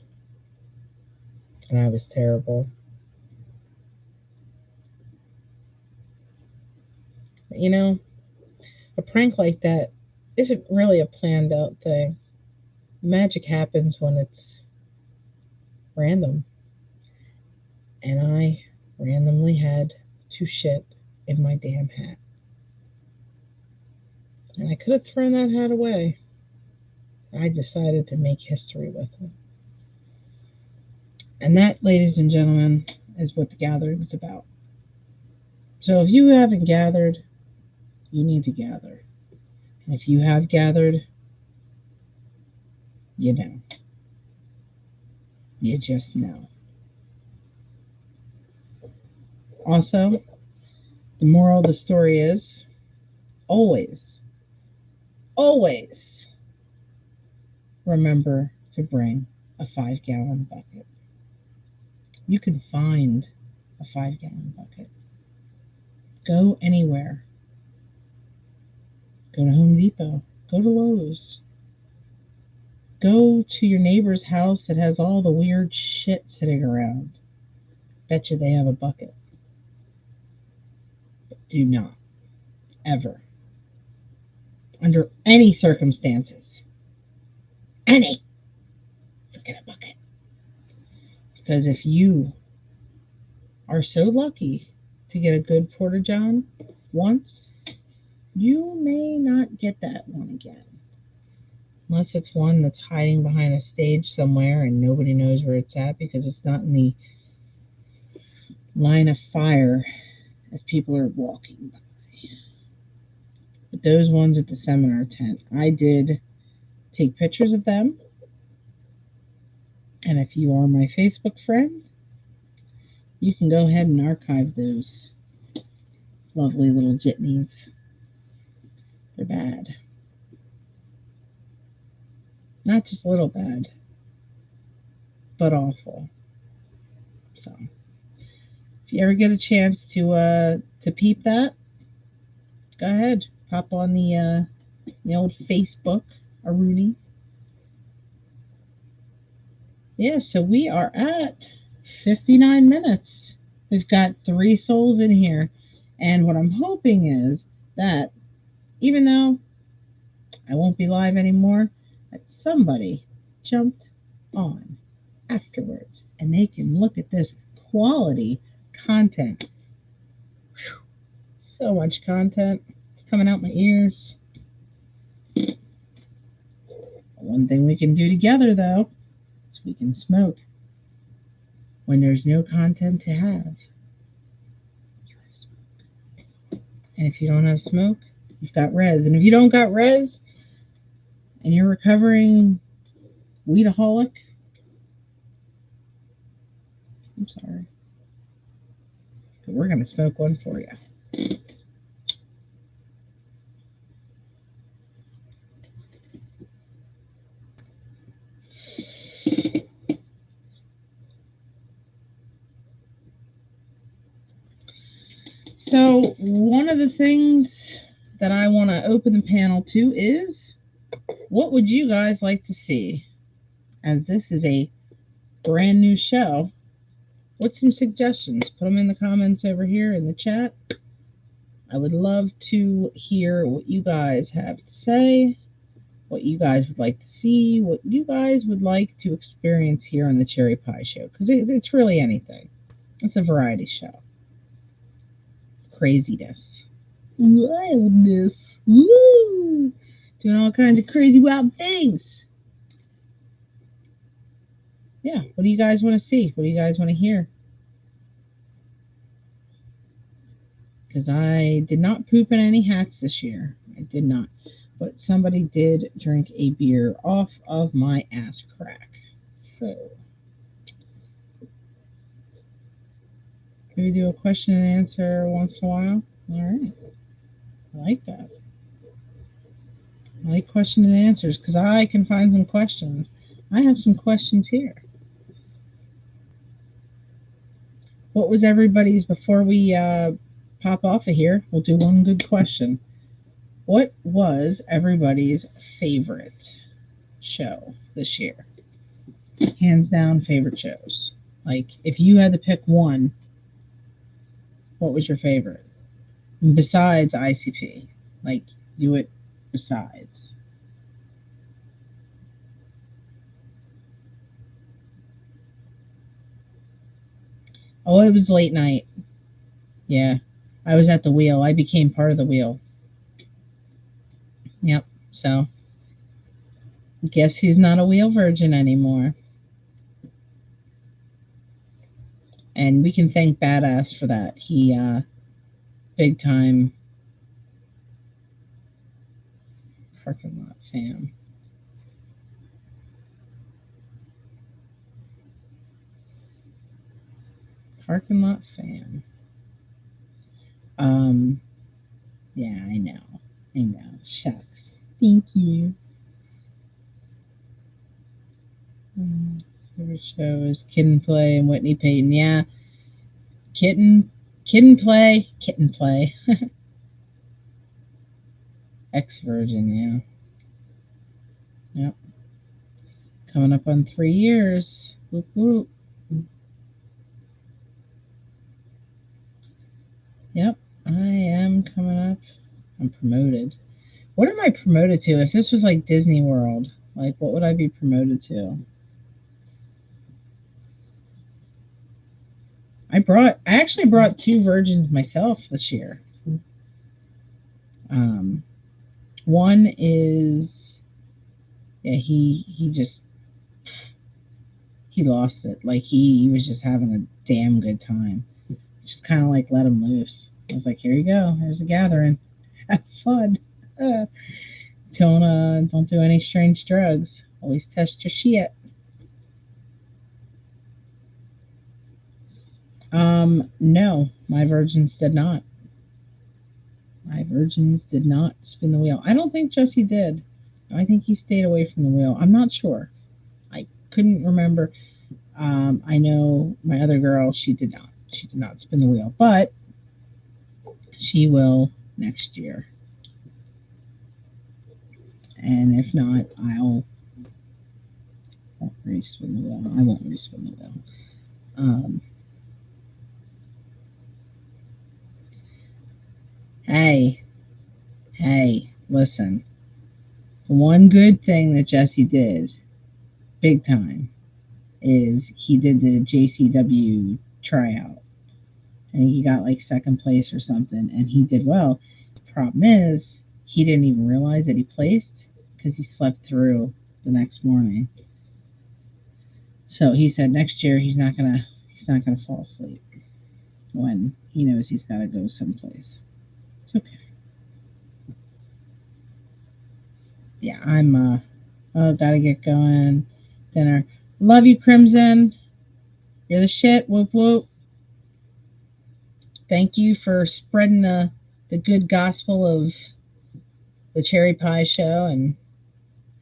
And I was terrible. But you know, a prank like that isn't really a planned out thing. Magic happens when it's random. And I randomly had to shit in my damn hat. And I could have thrown that hat away. I decided to make history with it. And that, ladies and gentlemen, is what the gathering is about. So if you haven't gathered, you need to gather. And if you have gathered, you know. You just know. Also, the moral of the story is always, always remember to bring a 5-gallon bucket. You can find a 5-gallon bucket. Go anywhere. Go to Home Depot. Go to Lowe's. Go to your neighbor's house that has all the weird shit sitting around. Bet you they have a bucket. But do not, ever, under any circumstances, forget a bucket. Because if you are so lucky to get a good porta-john once, you may not get that one again. Unless it's one that's hiding behind a stage somewhere and nobody knows where it's at because it's not in the line of fire as people are walking by. But those ones at the seminar tent, I did take pictures of them. And if you are my Facebook friend, you can go ahead and archive those lovely little jitneys. They're bad. Not just a little bad, but awful. So, if you ever get a chance to peep that, go ahead, pop on the old Facebook, a Rooney. Yeah, so we are at 59 minutes. We've got 3 souls in here, and what I'm hoping is that even though I won't be live anymore, that somebody jumped on afterwards and they can look at this quality content. Whew. So much content. It's coming out my ears. One thing we can do together, though, is we can smoke when there's no content to have. And if you don't have smoke, you've got res. And if you don't got res, and you're recovering weedaholic, I'm sorry, but we're going to smoke one for you. things that I want to open the panel to is, what would you guys like to see? As this is a brand new show, what's some suggestions? Put them in the comments over here in the chat. I would love to hear what you guys have to say, what you guys would like to see, what you guys would like to experience here on the Cherry Pie Show, because it's really anything. It's a variety show. Craziness. Wildness. Woo! Doing all kinds of crazy wild things. Yeah, what do you guys want to see? What do you guys want to hear? Because I did not poop in any hats this year. I did not. But somebody did drink a beer off of my ass crack. So, can we do a question and answer once in a while? All right. I like that. I like question and answers because I can find some questions. I have some questions here. What was everybody's, before we pop off of here, we'll do one good question. What was everybody's favorite show this year? Hands down favorite shows. Like, if you had to pick one, what was your favorite? Besides ICP. Like, do it besides. Oh, it was late night. Yeah. I was at the wheel. I became part of the wheel. Yep. So, guess who's not a wheel virgin anymore? And we can thank Badass for that. He, big time parking lot fam. Parking lot fam. Yeah, I know. Shucks. Thank you. Favorite show is Kitten Play and Whitney Payton. Yeah. Kitten Play. Ex-Virgin, yeah. Yep. Coming up on 3 years. Whoop, whoop. Yep, I am coming up. I'm promoted. What am I promoted to? If this was like Disney World, like, what would I be promoted to? I actually brought 2 virgins myself this year. One is, yeah, he lost it. Like, he was just having a damn good time. Just kind of like let him loose. I was like, here you go. Here's a gathering. Have fun. Don't do any strange drugs. Always test your shit. No, my virgins did not. My virgins did not spin the wheel. I don't think Jesse did. I think he stayed away from the wheel. I'm not sure. I couldn't remember. I know my other girl, she did not. She did not spin the wheel, but she will next year. And if not, I won't re-spin the wheel. I won't re-spin the wheel. Hey, listen. The one good thing that Jesse did, big time, is he did the JCW tryout. And he got like second place or something, and he did well. The problem is, he didn't even realize that he placed because he slept through the next morning. So he said next year he's not gonna fall asleep when he knows he's got to go someplace. It's okay. Yeah, I'm gotta get going. Dinner. Love you, Crimson. You're the shit. Whoop whoop. Thank you for spreading the good gospel of the Cherry Pie Show and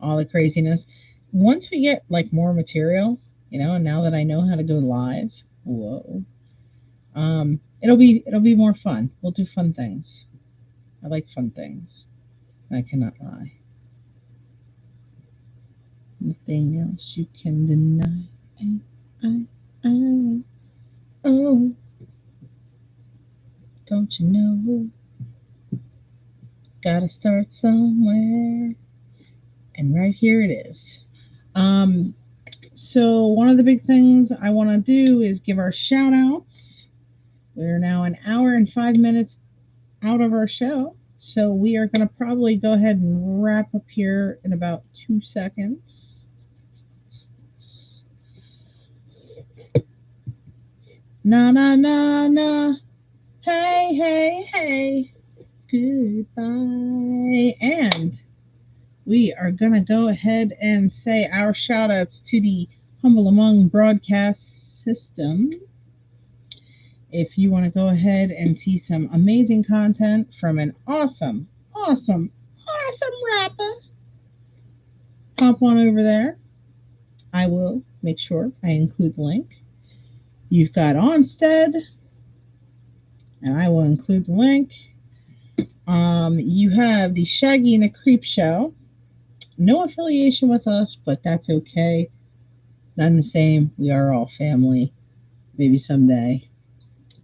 all the craziness. Once we get like more material, and now that I know how to go live, whoa, it'll be more fun. We'll do fun things. I like fun things. I cannot lie. Nothing else you can deny. I, oh, don't you know? Gotta start somewhere. And right here it is. Um, so one of the big things I want to do is give our shout outs. We're now an hour and 5 minutes out of our show. So we are going to probably go ahead and wrap up here in about 2 seconds. Na na na na. Hey, hey, hey. Goodbye. And we are going to go ahead and say our shout outs to the Humble Among broadcast system. If you want to go ahead and see some amazing content from an awesome rapper, hop on over there. I will make sure I include the link. You've got Onstead, and I will include the link. You have the Shaggy and the Creep Show. No affiliation with us, but that's okay. None the same. We are all family. Maybe someday.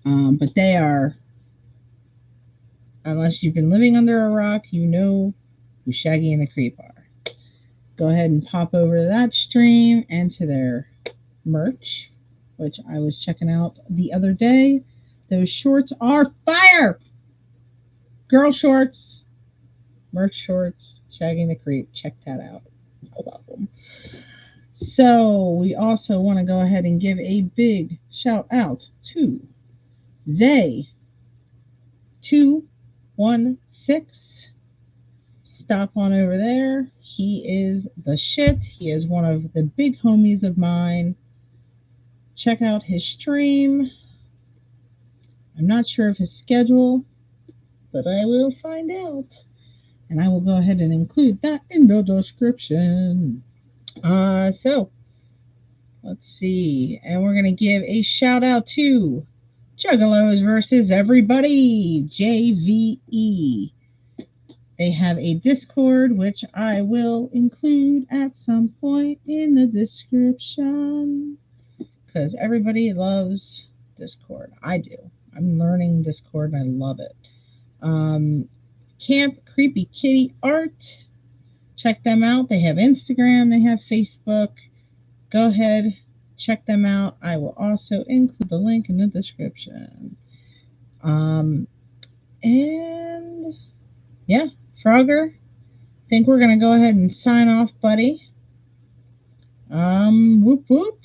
But they are, unless you've been living under a rock, you know who Shaggy and the Creep are. Go ahead and pop over to that stream and to their merch, which I was checking out the other day. Those shorts are fire! Girl shorts, merch shorts, Shaggy and the Creep. Check that out. I love them. So we also want to go ahead and give a big shout out to Zay216. Stop on over there. He is the shit. He is one of the big homies of mine. Check out his stream. I'm not sure of his schedule, but I will find out. And I will go ahead and include that in the description. So, let's see. And we're going to give a shout out to Juggalos versus Everybody, JVE. They have a Discord, which I will include at some point in the description. Because everybody loves Discord. I do. I'm learning Discord and I love it. Camp Creepy Kitty Art. Check them out. They have Instagram. They have Facebook. Go ahead. Check them out. I will also include the link in the description. And yeah, Frogger, I think we're going to go ahead and sign off, buddy. Whoop whoop.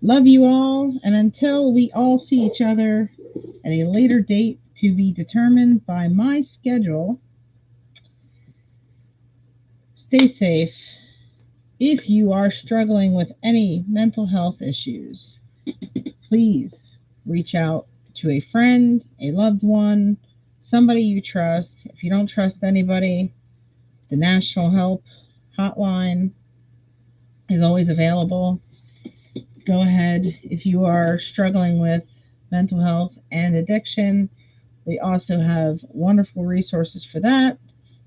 Love you all. And until we all see each other at a later date to be determined by my schedule, stay safe. If you are struggling with any mental health issues, please reach out to a friend, a loved one, somebody you trust. If you don't trust anybody, the National Help Hotline is always available. Go ahead. If you are struggling with mental health and addiction, we also have wonderful resources for that.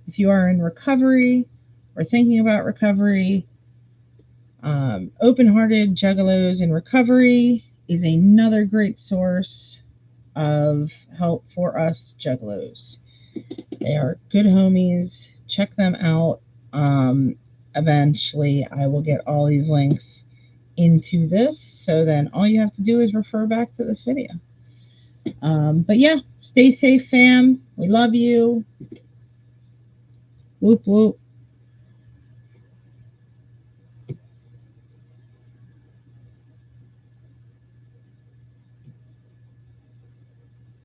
If you are in recovery or thinking about recovery, Open Hearted Juggalos in Recovery is another great source of help for us Juggalos. They are good homies. Check them out. Eventually, I will get all these links into this, so then all you have to do is refer back to this video. But yeah, stay safe, fam. We love you. Whoop whoop.